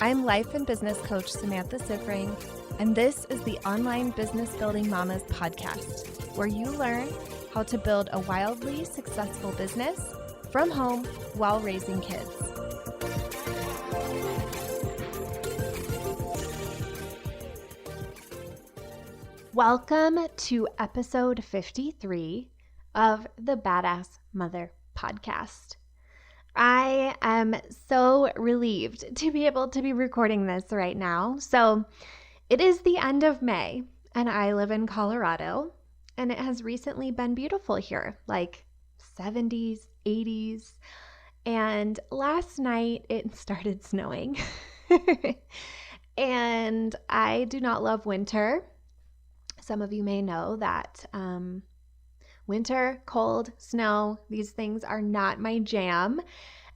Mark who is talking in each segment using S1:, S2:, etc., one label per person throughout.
S1: I'm life and business coach Samantha Sifring, and this is the Online Business Building Mamas podcast, where you learn how to build a wildly successful business from home while raising kids. Welcome to episode 53 of the Badass Mother podcast. I am so relieved to be able to be recording this right now. So it is the end of May and I live in Colorado, and it has recently been beautiful here, like 70s, 80s. And last night it started snowing and I do not love winter. Some of you may know that winter, cold, snow, these things are not my jam.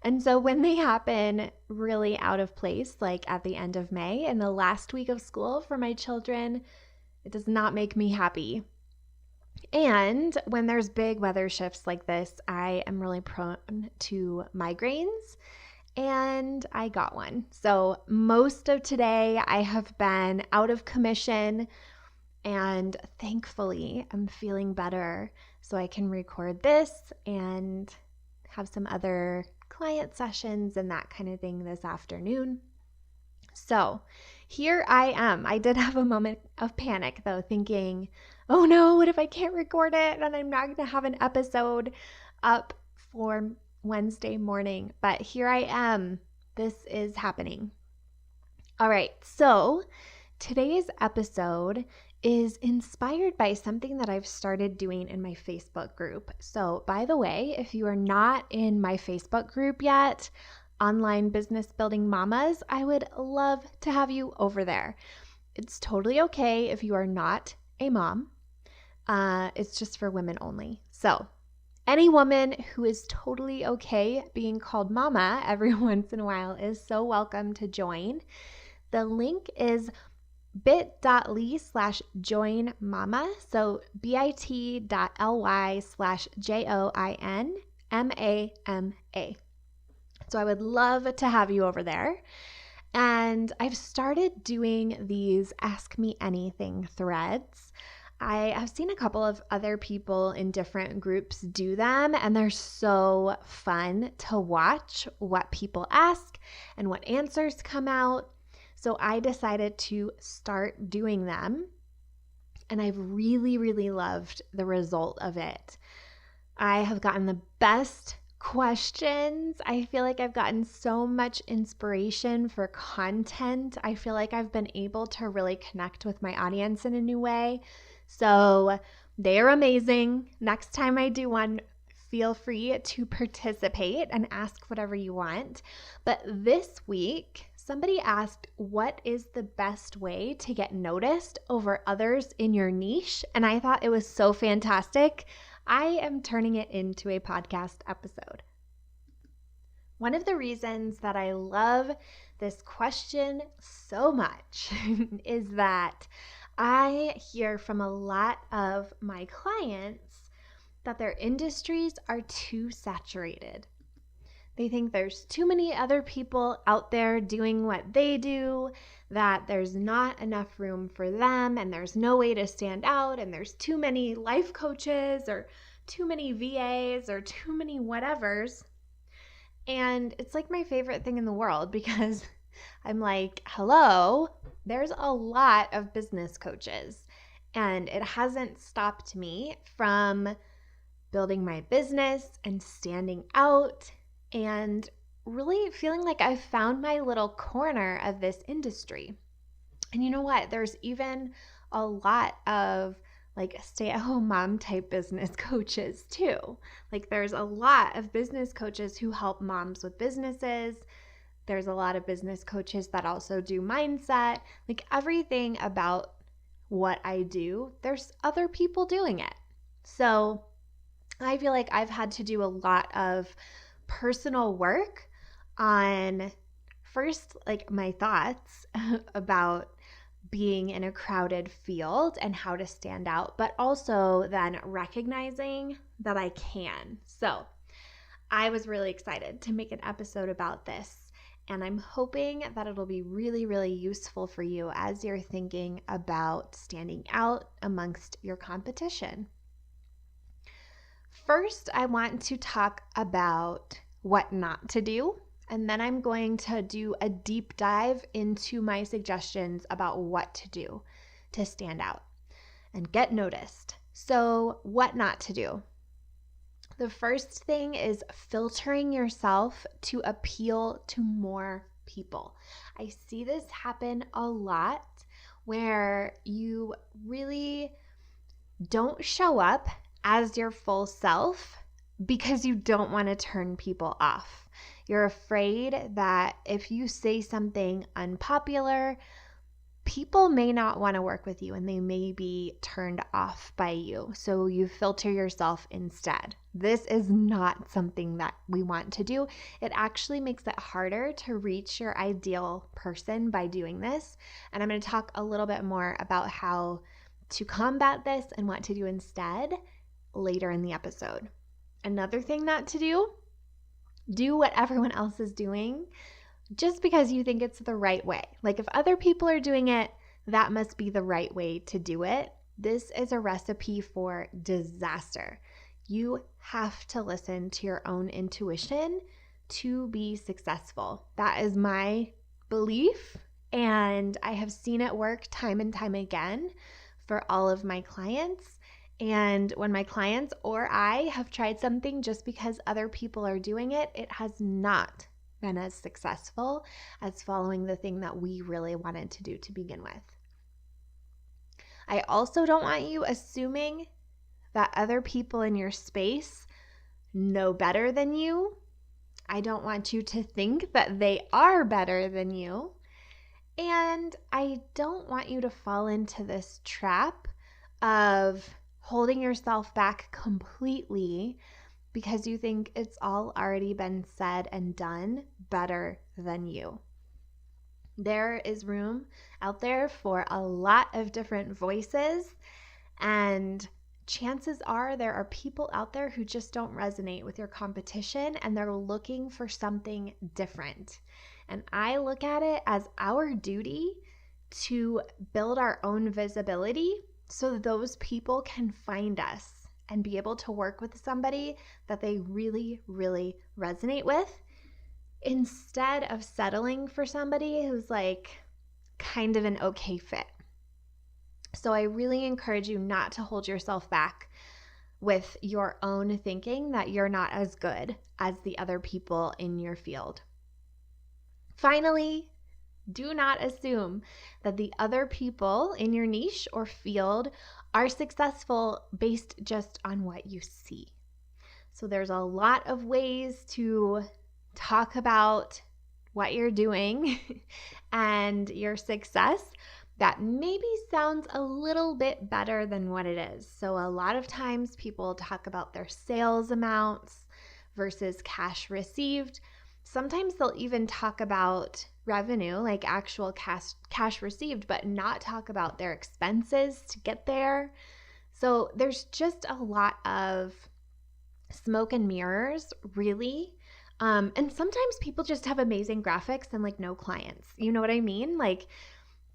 S1: And so when they happen really out of place, like at the end of May and the last week of school for my children, it does not make me happy. And when there's big weather shifts like this, I am really prone to migraines, and I got one. So most of today I have been out of commission, and thankfully I'm feeling better so I can record this and have some other client sessions and that kind of thing this afternoon. So here I am. I did have a moment of panic though, thinking, oh no, what if I can't record it and I'm not going to have an episode up for Wednesday morning? But here I am. This is happening. All right. So today's episode is inspired by something that I've started doing in my Facebook group. So by the way, if you are not in my Facebook group yet, Online Business Building Mamas, I would love to have you over there. It's totally okay if you are not a mom. It's just for women only. So any woman who is totally okay being called mama every once in a while is so welcome to join. The link is bit.ly/joinmama. So bit.ly/joinmama. So I would love to have you over there. And I've started doing these Ask Me Anything threads. I have seen a couple of other people in different groups do them, and they're so fun to watch what people ask and what answers come out. So I decided to start doing them, and I've really, really loved the result of it. I have gotten the best questions. I feel like I've gotten so much inspiration for content. I feel like I've been able to really connect with my audience in a new way. So they are amazing. Next time I do one, feel free to participate and ask whatever you want. But this week, somebody asked, what is the best way to get noticed over others in your niche? And I thought it was so fantastic. I am turning it into a podcast episode. One of the reasons that I love this question so much is that I hear from a lot of my clients that their industries are too saturated. They think there's too many other people out there doing what they do, that there's not enough room for them, and there's no way to stand out, and there's too many life coaches or too many VAs or too many whatevers. And it's like my favorite thing in the world, because I'm like, hello, there's a lot of business coaches, and it hasn't stopped me from building my business and standing out and really feeling like I've found my little corner of this industry. And you know what? There's even a lot of like stay-at-home mom type business coaches too. Like there's a lot of business coaches who help moms with businesses. There's a lot of business coaches that also do mindset. Like everything about what I do, there's other people doing it. So I feel like I've had to do a lot of personal work on first, like my thoughts about being in a crowded field and how to stand out, but also then recognizing that I can. So I was really excited to make an episode about this. And I'm hoping that it'll be really, really useful for you as you're thinking about standing out amongst your competition. First, I want to talk about what not to do, and then I'm going to do a deep dive into my suggestions about what to do to stand out and get noticed. So, what not to do? The first thing is filtering yourself to appeal to more people. I see this happen a lot where you really don't show up as your full self because you don't want to turn people off. You're afraid that if you say something unpopular, people may not want to work with you and they may be turned off by you. So you filter yourself instead. This is not something that we want to do. It actually makes it harder to reach your ideal person by doing this. And I'm going to talk a little bit more about how to combat this and what to do instead later in the episode. Another thing not to do what everyone else is doing just because you think it's the right way. Like if other people are doing it, that must be the right way to do it. This is a recipe for disaster. You have to listen to your own intuition to be successful. That is my belief, and I have seen it work time and time again for all of my clients. And when my clients or I have tried something just because other people are doing it, it has not been as successful as following the thing that we really wanted to do to begin with. I also don't want you assuming that other people in your space know better than you. I don't want you to think that they are better than you. And I don't want you to fall into this trap of holding yourself back completely because you think it's all already been said and done better than you. There is room out there for a lot of different voices, and chances are there are people out there who just don't resonate with your competition and they're looking for something different. And I look at it as our duty to build our own visibility so those people can find us and be able to work with somebody that they really, really resonate with, instead of settling for somebody who's like kind of an okay fit. So I really encourage you not to hold yourself back with your own thinking that you're not as good as the other people in your field. Finally, do not assume that the other people in your niche or field are successful based just on what you see. So there's a lot of ways to talk about what you're doing and your success that maybe sounds a little bit better than what it is. So a lot of times people talk about their sales amounts versus cash received. Sometimes they'll even talk about revenue, like actual cash received, but not talk about their expenses to get there. So there's just a lot of smoke and mirrors, really. And sometimes people just have amazing graphics and like no clients. You know what I mean? Like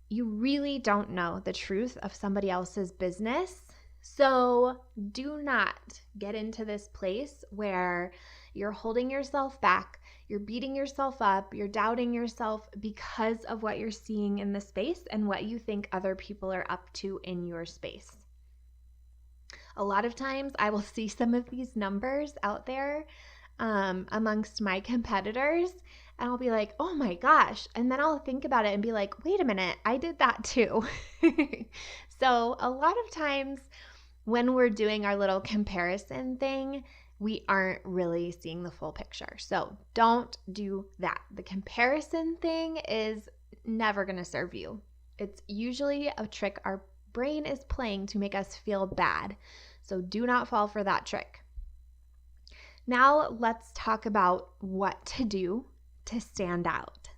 S1: you really don't know the truth of somebody else's business. So do not get into this place where you're holding yourself back, you're beating yourself up, you're doubting yourself because of what you're seeing in the space and what you think other people are up to in your space. A lot of times I will see some of these numbers out there amongst my competitors, and I'll be like, oh my gosh. And then I'll think about it and be like, wait a minute, I did that too. So a lot of times when we're doing our little comparison thing, we aren't really seeing the full picture. So don't do that. The comparison thing is never going to serve you. It's usually a trick our brain is playing to make us feel bad. So do not fall for that trick. Now let's talk about what to do to stand out.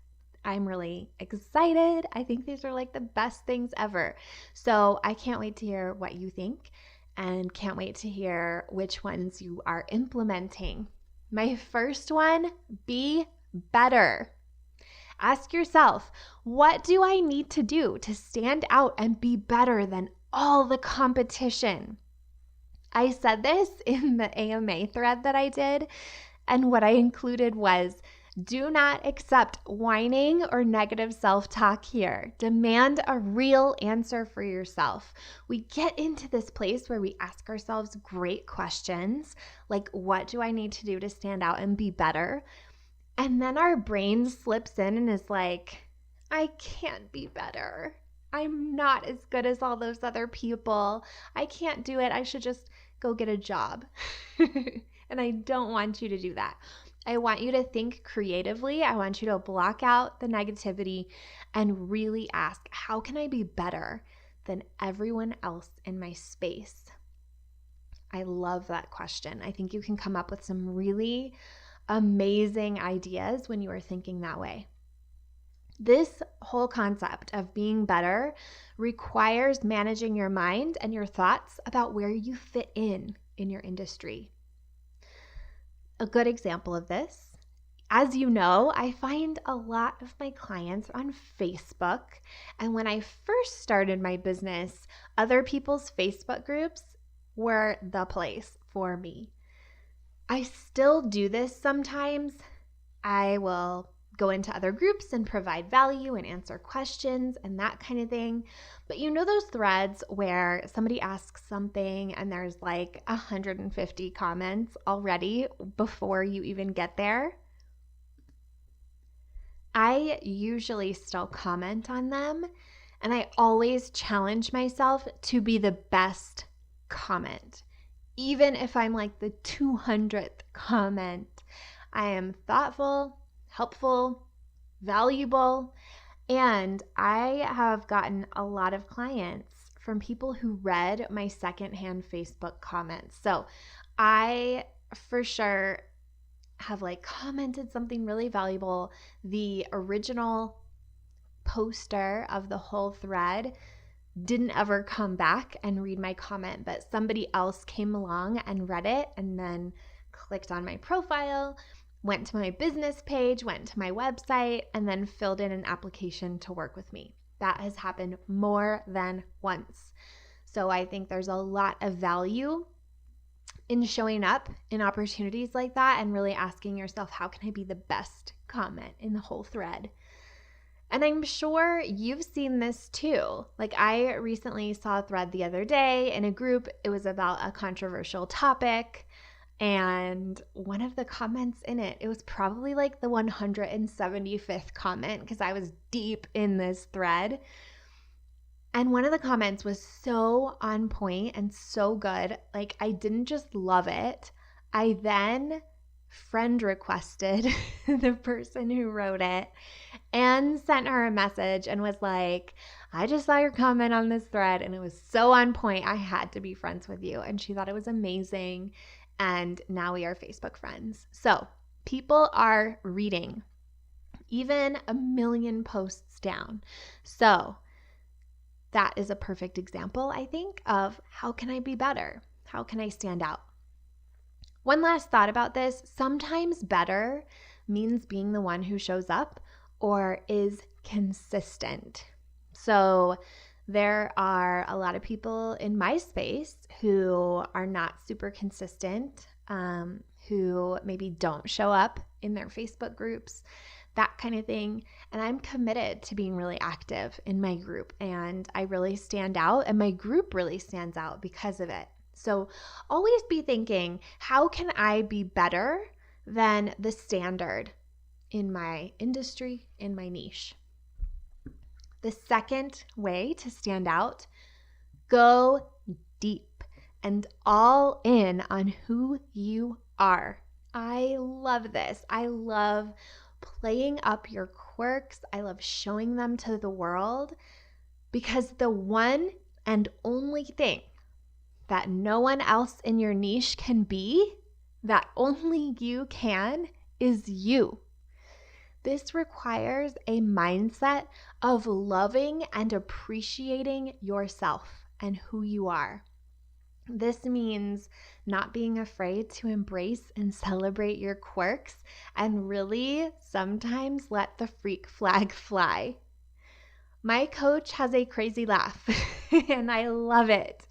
S1: I'm really excited. I think these are like the best things ever. So I can't wait to hear what you think and can't wait to hear which ones you are implementing. My first one, be better. Ask yourself, what do I need to do to stand out and be better than all the competition? I said this in the AMA thread that I did, and what I included was, do not accept whining or negative self-talk here. Demand a real answer for yourself. We get into this place where we ask ourselves great questions, like, what do I need to do to stand out and be better? And then our brain slips in and is like, I can't be better. I'm not as good as all those other people. I can't do it. I should just go get a job. And I don't want you to do that. I want you to think creatively. I want you to block out the negativity and really ask, how can I be better than everyone else in my space? I love that question. I think you can come up with some really amazing ideas when you are thinking that way. This whole concept of being better requires managing your mind and your thoughts about where you fit in your industry. A good example of this, as you know, I find a lot of my clients on Facebook. And when I first started my business, other people's Facebook groups were the place for me. I still do this sometimes. I will go into other groups and provide value and answer questions and that kind of thing. But you know those threads where somebody asks something and there's like 150 comments already before you even get there? I usually still comment on them, and I always challenge myself to be the best comment. Even if I'm like the 200th comment, I am thoughtful, helpful, valuable, and I have gotten a lot of clients from people who read my secondhand Facebook comments. So I for sure have like commented something really valuable. The original poster of the whole thread didn't ever come back and read my comment, but somebody else came along and read it and then clicked on my profile, went to my business page, went to my website, and then filled in an application to work with me. That has happened more than once. So I think there's a lot of value in showing up in opportunities like that and really asking yourself, how can I be the best comment in the whole thread? And I'm sure you've seen this too. Like, I recently saw a thread the other day in a group. It was about a controversial topic. And one of the comments in it, it was probably like the 175th comment because I was deep in this thread. And one of the comments was so on point and so good. Like, I didn't just love it. I then friend requested the person who wrote it and sent her a message and was like, I just saw your comment on this thread and it was so on point. I had to be friends with you. And she thought it was amazing. And now we are Facebook friends. So people are reading, even a million posts down. So that is a perfect example, I think, of how can I be better? How can I stand out? One last thought about this. Sometimes better means being the one who shows up or is consistent. So there are a lot of people in my space who are not super consistent, who maybe don't show up in their Facebook groups, that kind of thing. And I'm committed to being really active in my group, and I really stand out, and my group really stands out because of it. So always be thinking, how can I be better than the standard in my industry, in my niche? The second way to stand out, go deep and all in on who you are. I love this. I love playing up your quirks. I love showing them to the world, because the one and only thing that no one else in your niche can be, that only you can, is you. This requires a mindset of loving and appreciating yourself and who you are. This means not being afraid to embrace and celebrate your quirks and really sometimes let the freak flag fly. My coach has a crazy laugh and I love it.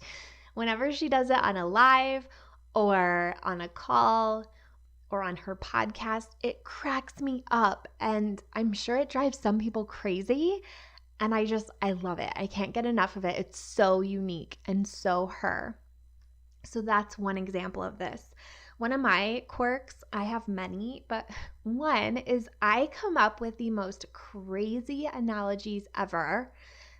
S1: Whenever she does it on a live or on a call or on her podcast, it cracks me up and I'm sure it drives some people crazy. And I love it. I can't get enough of it. It's so unique and so her. So that's one example of this. One of my quirks, I have many, but one is I come up with the most crazy analogies ever,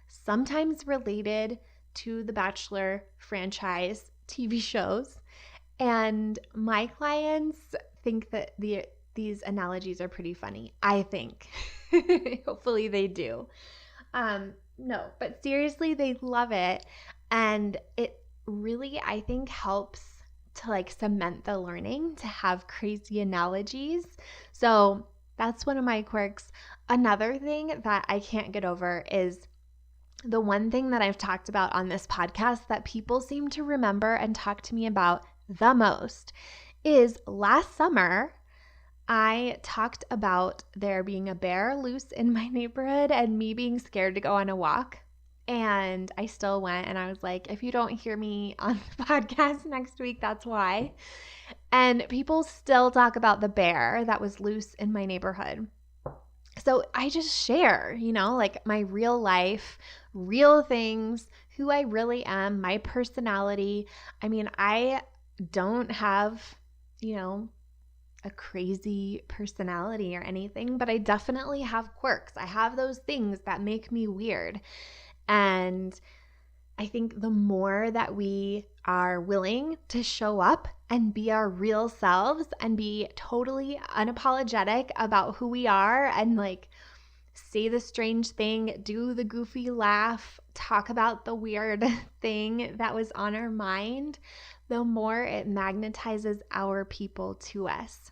S1: sometimes related to the Bachelor franchise TV shows. And my clients think that these analogies are pretty funny, I think. Hopefully they do. No, but seriously, they love it. And it really, I think, helps to like cement the learning to have crazy analogies. So that's one of my quirks. Another thing that I can't get over is the one thing that I've talked about on this podcast that people seem to remember and talk to me about the most is last summer, I talked about there being a bear loose in my neighborhood and me being scared to go on a walk. And I still went and I was like, if you don't hear me on the podcast next week, that's why. And people still talk about the bear that was loose in my neighborhood. So I just share, like my real life, real things, who I really am, my personality. I mean, I don't have, a crazy personality or anything, but I definitely have quirks. I have those things that make me weird. And I think the more that we are willing to show up and be our real selves and be totally unapologetic about who we are and like say the strange thing, do the goofy laugh, talk about the weird thing that was on our mind, the more it magnetizes our people to us.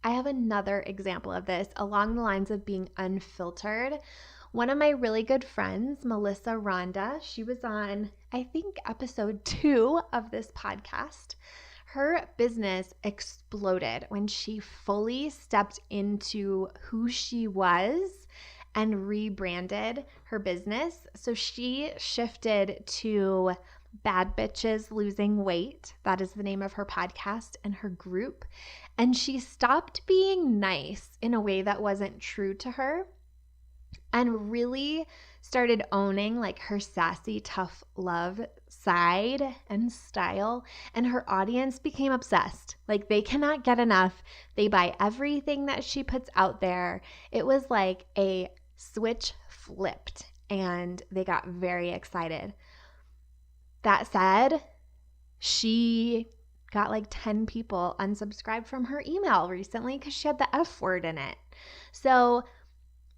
S1: I have another example of this along the lines of being unfiltered. One of my really good friends, Melissa Rhonda, she was on, I think, episode 2 of this podcast. Her business exploded when she fully stepped into who she was and rebranded her business. So she shifted to Bad Bitches Losing Weight. That is the name of her podcast and her group. And she stopped being nice in a way that wasn't true to her and really started owning like her sassy, tough love side and style. And her audience became obsessed. Like they cannot get enough. They buy everything that she puts out there. It was like a switch flipped and they got very excited. That said, she got like 10 people unsubscribed from her email recently because she had the F word in it. So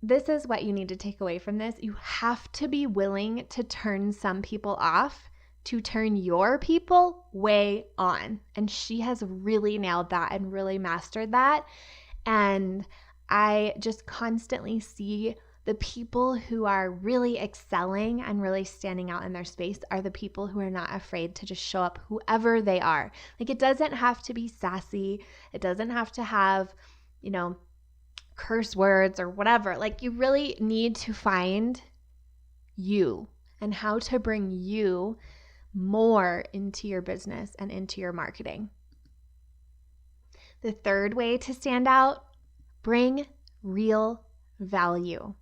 S1: this is what you need to take away from this. You have to be willing to turn some people off to turn your people way on. And she has really nailed that and really mastered that. And I just constantly see the people who are really excelling and really standing out in their space are the people who are not afraid to just show up whoever they are. Like it doesn't have to be sassy. It doesn't have to have, curse words or whatever. Like you really need to find you and how to bring you more into your business and into your marketing. The third way to stand out, bring real value.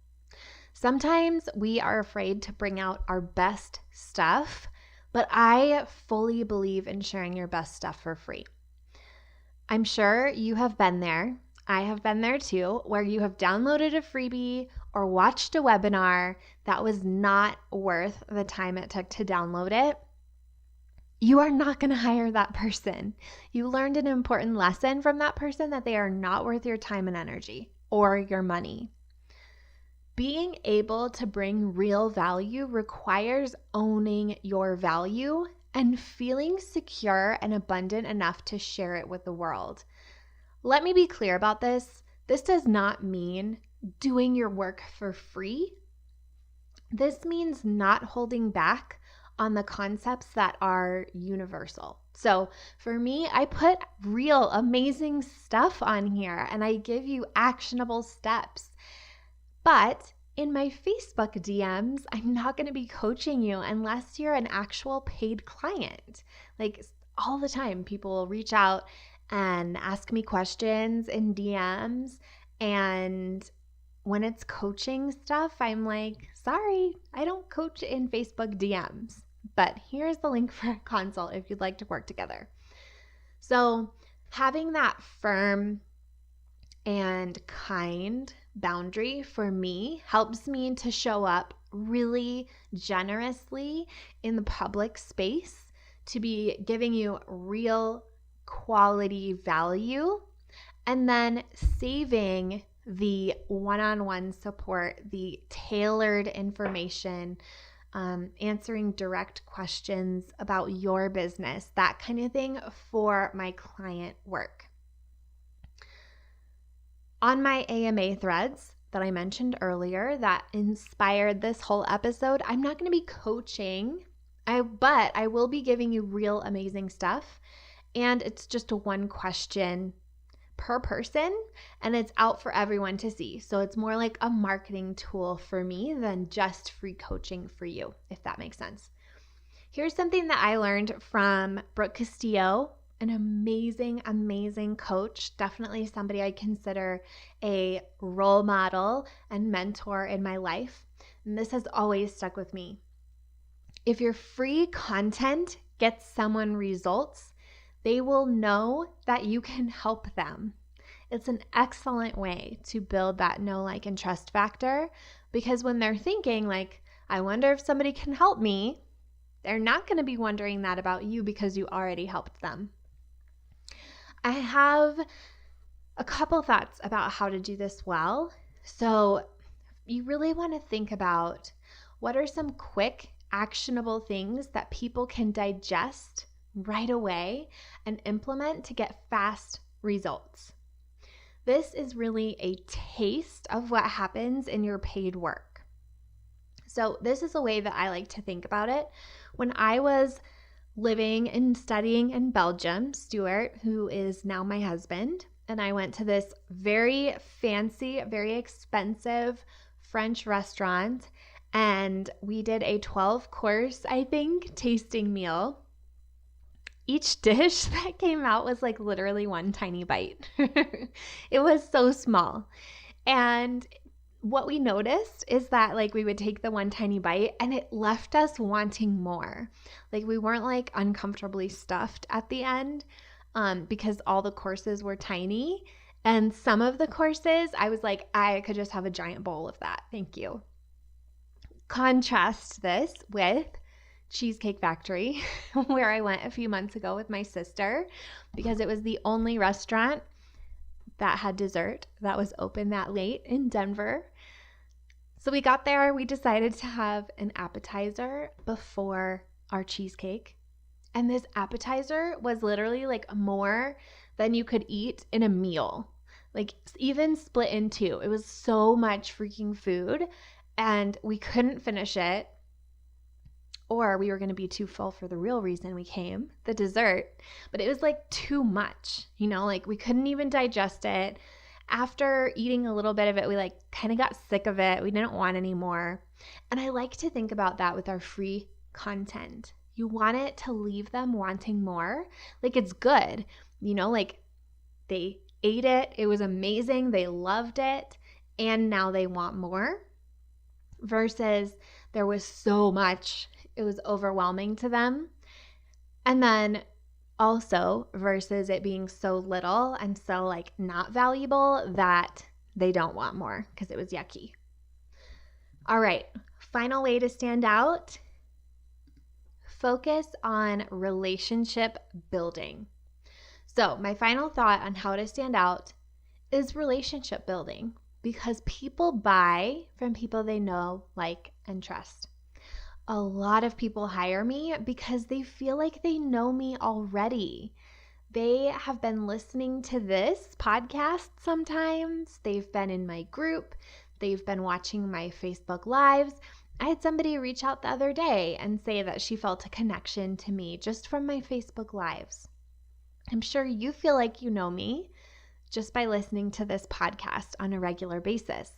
S1: Sometimes we are afraid to bring out our best stuff, but I fully believe in sharing your best stuff for free. I'm sure you have been there. I have been there too, where you have downloaded a freebie or watched a webinar that was not worth the time it took to download it. You are not going to hire that person. You learned an important lesson from that person that they are not worth your time and energy or your money. Being able to bring real value requires owning your value and feeling secure and abundant enough to share it with the world. Let me be clear about this. This does not mean doing your work for free. This means not holding back on the concepts that are universal. So for me, I put real amazing stuff on here and I give you actionable steps. But in my Facebook DMs, I'm not going to be coaching you unless you're an actual paid client. Like all the time, people will reach out and ask me questions in DMs. And when it's coaching stuff, I'm like, sorry, I don't coach in Facebook DMs. But here's the link for a consult if you'd like to work together. So having that firm and kind boundary for me helps me to show up really generously in the public space, to be giving you real quality value, and then saving the one-on-one support, the tailored information, answering direct questions about your business, that kind of thing for my client work. On my AMA threads that I mentioned earlier that inspired this whole episode, I'm not going to be coaching, but I will be giving you real amazing stuff. And it's just a one question per person, and it's out for everyone to see. So it's more like a marketing tool for me than just free coaching for you, if that makes sense. Here's something that I learned from Brooke Castillo, an amazing, amazing coach, definitely somebody I consider a role model and mentor in my life. And this has always stuck with me. If your free content gets someone results, they will know that you can help them. It's an excellent way to build that know, like, and trust factor, because when they're thinking like, I wonder if somebody can help me, they're not going to be wondering that about you because you already helped them. I have a couple thoughts about how to do this well. So you really want to think about what are some quick, actionable things that people can digest right away and implement to get fast results. This is really a taste of what happens in your paid work. So this is a way that I like to think about it. When I was living and studying in Belgium, Stuart, who is now my husband, and I went to this very fancy, very expensive French restaurant, and we did a 12-course, I think, tasting meal. Each dish that came out was like literally one tiny bite. It was so small. And what we noticed is that like we would take the one tiny bite and it left us wanting more. Like we weren't like uncomfortably stuffed at the end because all the courses were tiny. And some of the courses, I was like, I could just have a giant bowl of that. Thank you. Contrast this with Cheesecake Factory, where I went a few months ago with my sister because it was the only restaurant that had dessert that was open that late in Denver. So we got there, we decided to have an appetizer before our cheesecake. And this appetizer was literally like more than you could eat in a meal, like even split in two. It was so much freaking food and we couldn't finish it. Or we were going to be too full for the real reason we came, the dessert. But it was like too much, like we couldn't even digest it. After eating a little bit of it, we like kind of got sick of it. We didn't want any more. And I like to think about that with our free content. You want it to leave them wanting more. Like it's good, like they ate it. It was amazing. They loved it. And now they want more versus there was so much. It was overwhelming to them. And then also versus it being so little and so like not valuable that they don't want more because it was yucky. All right, final way to stand out. Focus on relationship building. So my final thought on how to stand out is relationship building, because people buy from people they know, like, and trust. A lot of people hire me because they feel like they know me already. They have been listening to this podcast sometimes. They've been in my group. They've been watching my Facebook Lives. I had somebody reach out the other day and say that she felt a connection to me just from my Facebook Lives. I'm sure you feel like you know me just by listening to this podcast on a regular basis.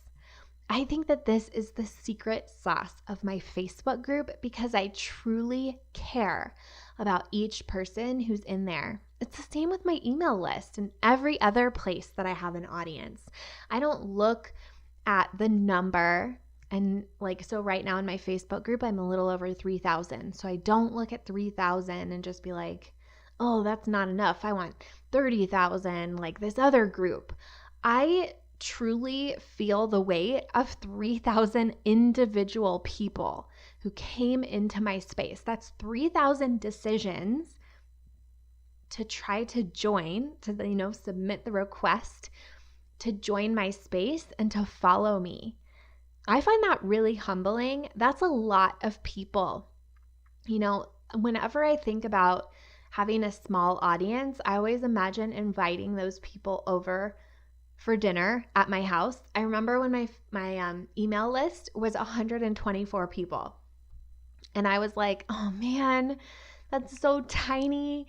S1: I think that this is the secret sauce of my Facebook group because I truly care about each person who's in there. It's the same with my email list and every other place that I have an audience. I don't look at the number and so right now in my Facebook group, I'm a little over 3,000. So I don't look at 3,000 and just be like, oh, that's not enough. I want 30,000 like this other group. I truly feel the weight of 3,000 individual people who came into my space. That's 3,000 decisions to try to join, to submit the request to join my space and to follow me. I find that really humbling. That's a lot of people. Whenever I think about having a small audience, I always imagine inviting those people over for dinner at my house. I remember when my email list was 124 people. And I was like, oh man, that's so tiny.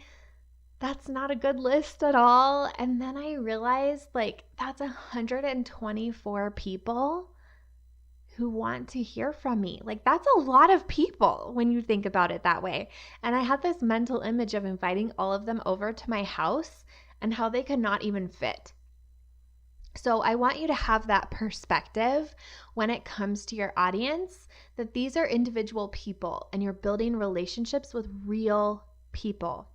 S1: That's not a good list at all. And then I realized that's 124 people who want to hear from me. That's a lot of people when you think about it that way. And I had this mental image of inviting all of them over to my house and how they could not even fit. So I want you to have that perspective when it comes to your audience, that these are individual people and you're building relationships with real people.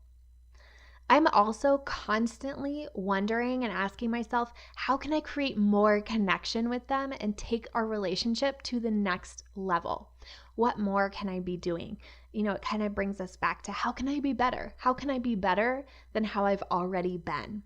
S1: I'm also constantly wondering and asking myself, how can I create more connection with them and take our relationship to the next level? What more can I be doing? It kind of brings us back to how can I be better? How can I be better than how I've already been?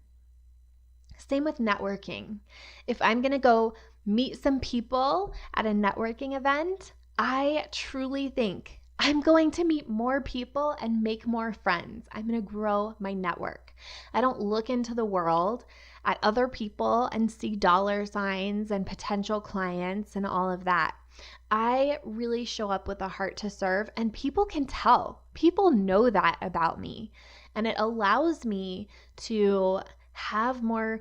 S1: Same with networking. If I'm going to go meet some people at a networking event, I truly think I'm going to meet more people and make more friends. I'm going to grow my network. I don't look into the world at other people and see dollar signs and potential clients and all of that. I really show up with a heart to serve, and people can tell. People know that about me, and it allows me to have more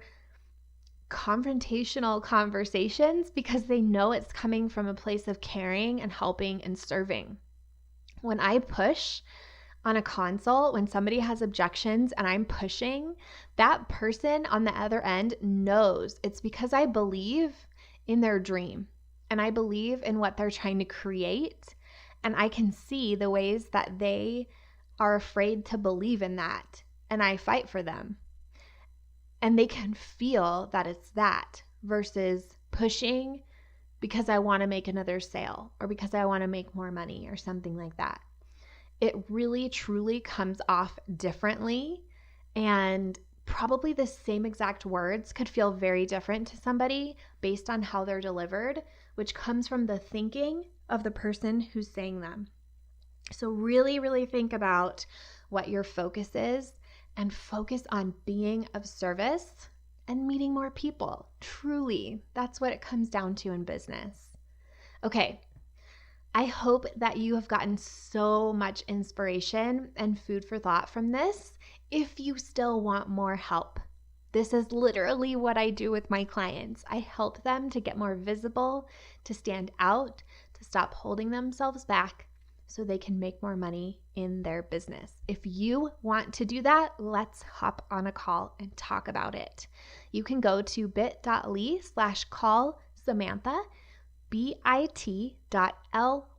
S1: confrontational conversations because they know it's coming from a place of caring and helping and serving. When I push on a consult, when somebody has objections and I'm pushing, that person on the other end knows it's because I believe in their dream and I believe in what they're trying to create, and I can see the ways that they are afraid to believe in that, and I fight for them. And they can feel that it's that versus pushing because I want to make another sale or because I want to make more money or something like that. It really, truly comes off differently, and probably the same exact words could feel very different to somebody based on how they're delivered, which comes from the thinking of the person who's saying them. So really, really think about what your focus is and focus on being of service and meeting more people. Truly, that's what it comes down to in business. Okay, I hope that you have gotten so much inspiration and food for thought from this. If you still want more help, this is literally what I do with my clients. I help them to get more visible, to stand out, to stop holding themselves back so they can make more money in their business. If you want to do that, let's hop on a call and talk about it. You can go to bit.ly/call Samantha, bit.ly/CALL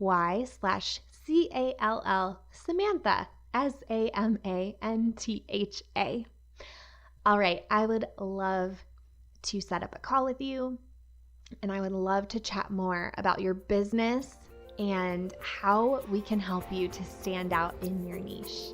S1: Samantha, SAMANTHA. All right, I would love to set up a call with you, and I would love to chat more about your business and how we can help you to stand out in your niche.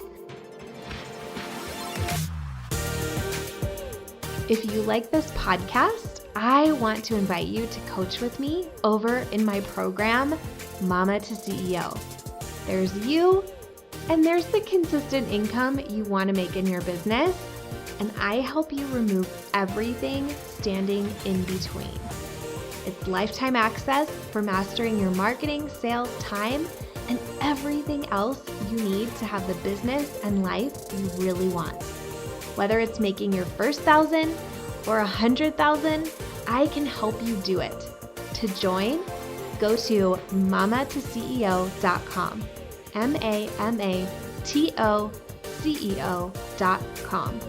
S1: If you like this podcast, I want to invite you to coach with me over in my program, Mama to CEO. There's you, and there's the consistent income you want to make in your business, and I help you remove everything standing in between. It's lifetime access for mastering your marketing, sales, time, and everything else you need to have the business and life you really want. Whether it's making your first 1,000 or 100,000, I can help you do it. To join, go to mamatoceo.com, mamatoceo.com.